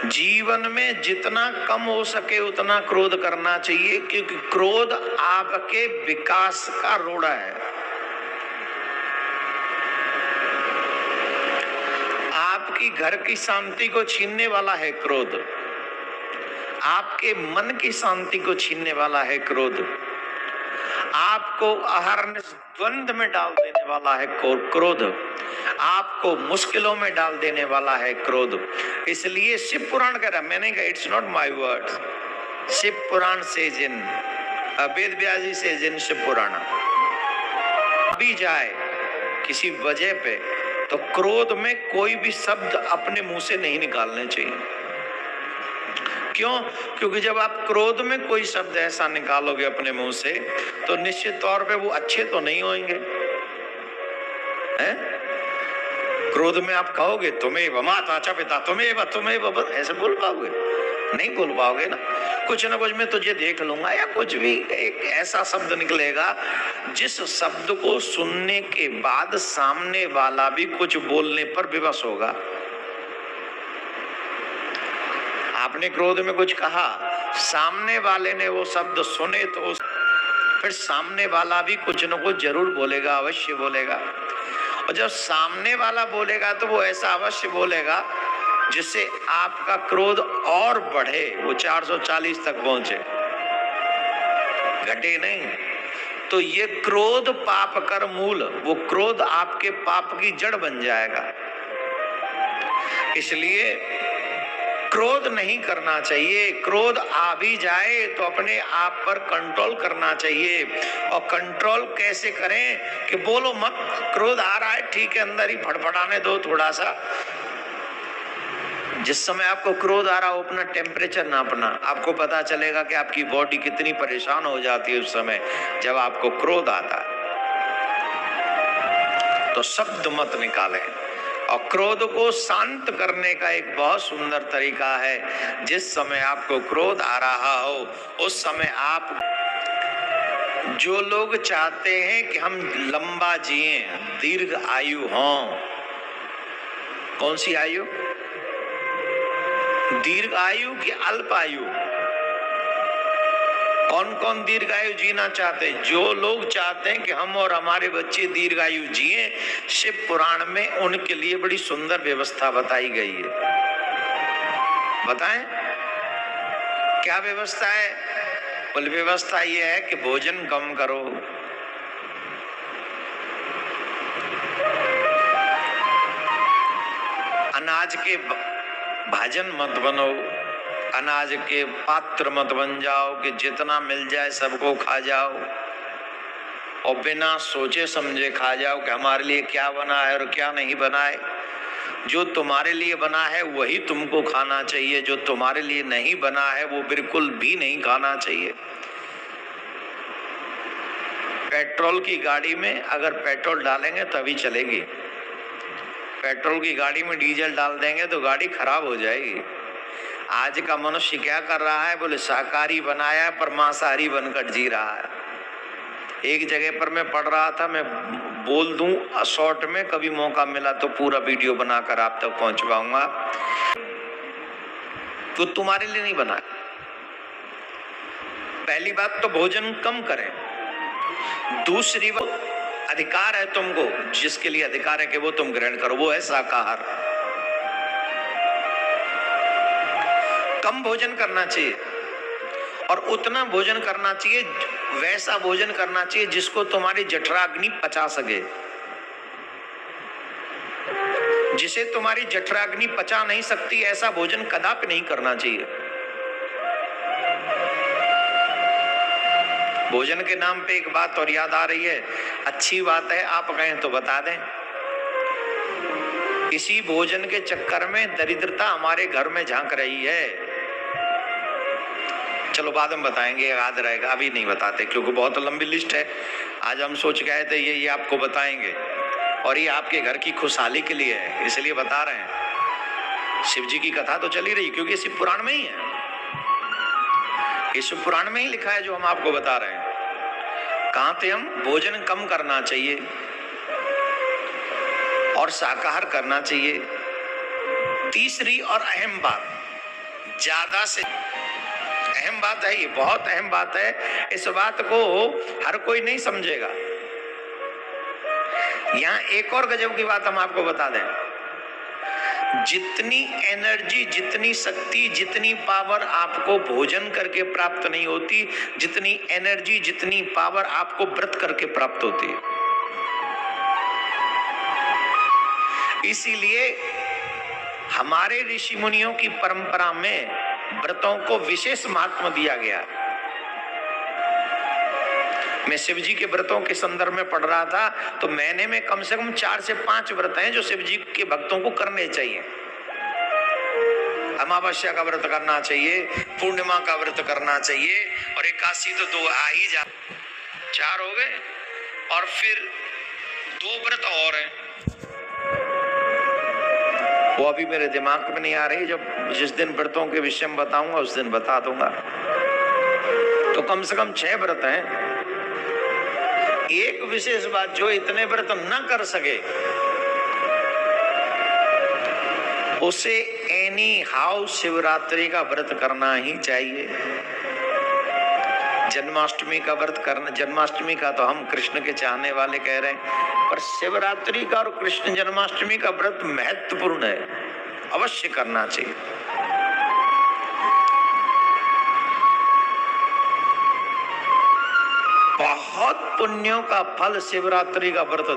जीवन में जितना कम हो सके उतना क्रोध करना चाहिए, क्योंकि क्रोध आपके विकास का रोड़ा है। आपकी घर की शांति को छीनने वाला है क्रोध, आपके मन की शांति को छीनने वाला है क्रोध, आपको अहरनिश द्वंद में डाल देने वाला है क्रोध, आपको मुश्किलों में डाल देने वाला है क्रोध। इसलिए शिव पुराण कह रहा, मैंने कहा it's not my words, Shiv Puran से जिन वेद व्यास जी से जिन शिव पुराण भी जाए किसी वजह पे तो क्रोध में कोई भी शब्द अपने मुंह से नहीं निकालने चाहिए। क्यों? क्योंकि जब आप क्रोध में कोई शब्द ऐसा निकालोगे अपने मुंह से तो निश्चित तौर पे वो अच्छे तो नहीं होंगे। हैं? क्रोध में आप कहोगे तुम्हें माता च पिता तुम्हें ऐसे बोल पाओगे? नहीं बोल पाओगे ना। कुछ ना कुछ मैं तुझे देख लूंगा या कुछ भी एक ऐसा शब्द निकलेगा जिस शब्द को सुनने के बाद सामने वाला भी कुछ बोलने पर विवश होगा। आपने क्रोध में कुछ कहा, सामने वाले ने वो शब्द सुने तो फिर सामने वाला भी कुछ न कुछ जरूर बोलेगा, अवश्य बोलेगा। और जब सामने वाला बोलेगा तो वो ऐसा अवश्य बोलेगा जिससे आपका क्रोध और बढ़े, वो 440 तक पहुंचे, घटे नहीं। तो ये क्रोध पाप कर मूल, वो क्रोध आपके पाप की जड़ बन जाएगा। इसलिए क्रोध नहीं करना चाहिए। क्रोध आ भी जाए तो अपने आप पर कंट्रोल करना चाहिए। और कंट्रोल कैसे करें कि बोलो मत, क्रोध आ रहा है ठीक है, अंदर ही फड़फड़ाने दो थोड़ा सा। जिस समय आपको क्रोध आ रहा हो अपना टेम्परेचर नापना, आपको पता चलेगा कि आपकी बॉडी कितनी परेशान हो जाती है उस समय जब आपको क्रोध आता है। तो शब्द मत निकालें। और क्रोध को शांत करने का एक बहुत सुंदर तरीका है, जिस समय आपको क्रोध आ रहा हो उस समय आप, जो लोग चाहते हैं कि हम लंबा जिए, दीर्घ आयु हों, कौन सी आयु? दीर्घ आयु की अल्प आयु? कौन कौन दीर्घायु जीना चाहते हैं? जो लोग चाहते हैं कि हम और हमारे बच्चे दीर्घायु जिए, शिव पुराण में उनके लिए बड़ी सुंदर व्यवस्था बताई गई है। बताएं क्या व्यवस्था है? बोल व्यवस्था यह है कि भोजन कम करो, अनाज के भाजन मत बनो, अनाज के पात्र मत बन जाओ कि जितना मिल जाए सबको खा जाओ और बिना सोचे समझे खा जाओ कि हमारे लिए क्या बना है और क्या नहीं बना है। जो तुम्हारे लिए बना है वही तुमको खाना चाहिए, जो तुम्हारे लिए नहीं बना है वो बिल्कुल भी नहीं खाना चाहिए। पेट्रोल की गाड़ी में अगर पेट्रोल डालेंगे तभी चलेगी, पेट्रोल की गाड़ी में डीजल डाल देंगे तो गाड़ी खराब हो जाएगी। आज का मनुष्य क्या कर रहा है? बोले शाकाहारी बनाया है पर मांसाहारी बनकर जी रहा है। एक जगह पर मैं पढ़ रहा था, मैं बोल दूं शॉर्ट में, कभी मौका मिला तो पूरा वीडियो बनाकर आप तक पहुंचवाऊंगा। तो तुम्हारे लिए नहीं बना। पहली बात तो भोजन कम करें। दूसरी बात, अधिकार है तुमको, जिसके लिए अधिकार है कि वो तुम ग्रहण करो, वो है शाकाहार। कम भोजन करना चाहिए और उतना भोजन करना चाहिए, वैसा भोजन करना चाहिए जिसको तुम्हारी जठराग्नि पचा सके। जिसे तुम्हारी जठराग्नि पचा नहीं सकती ऐसा भोजन कदापि नहीं करना चाहिए। भोजन के नाम पे एक बात और याद आ रही है, अच्छी बात है, आप कहें तो बता दें। इसी भोजन के चक्कर में दरिद्रता हमारे घर में झांक रही है। चलो बाद में बताएंगे, याद रहेगा, अभी नहीं बताते क्योंकि बहुत लंबी लिस्ट है। आज हम सोच के आए थे ये आपको बताएंगे और ये आपके घर की खुशहाली के लिए है, इसलिए बता रहे हैं। शिव जी की कथा तो चली रही क्योंकि शिव पुराण में ही है, शिव पुराण में ही लिखा है जो हम आपको बता रहे हैं। कहां थे हम? भोजन कम करना चाहिए और शाकाहार करना चाहिए। तीसरी और अहम बात, ज्यादा से अहम बात है, ये बहुत अहम बात है। इस बात को हर कोई नहीं समझेगा। यहां एक और गजब की बात हम आपको बता दें, जितनी एनर्जी, जितनी शक्ति, जितनी पावर आपको भोजन करके प्राप्त नहीं होती, जितनी एनर्जी, जितनी पावर आपको व्रत करके प्राप्त होती है। इसीलिए हमारे ऋषि मुनियों की परंपरा में व्रतों को विशेष महत्व दिया गया। मैं शिव जी के व्रतों के संदर्भ में पढ़ रहा था, तो महीने में कम से कम 4 से 5 व्रत हैं जो शिव जी के भक्तों को करने चाहिए। अमावस्या का व्रत करना चाहिए, पूर्णिमा का व्रत करना चाहिए, और एकादशी तो 2 आ ही जा, 4 हो गए, और फिर 2 व्रत और हैं, वो अभी मेरे दिमाग में नहीं आ रही। जब जिस दिन व्रतों के विषय में बताऊंगा उस दिन बता दूंगा। तो कम से कम 6 व्रत हैं। एक विशेष बात, जो इतने व्रत न कर सके उसे एनी हाउ शिवरात्रि का व्रत करना ही चाहिए। जन्माष्टमी का व्रत करना, जन्माष्टमी का तो हम कृष्ण के चाहने वाले कह रहे हैं, पर शिवरात्रि का और कृष्ण जन्माष्टमी का व्रत महत्वपूर्ण है, अवश्य करना चाहिए। बहुत पुण्यों का फल शिवरात्रि का व्रत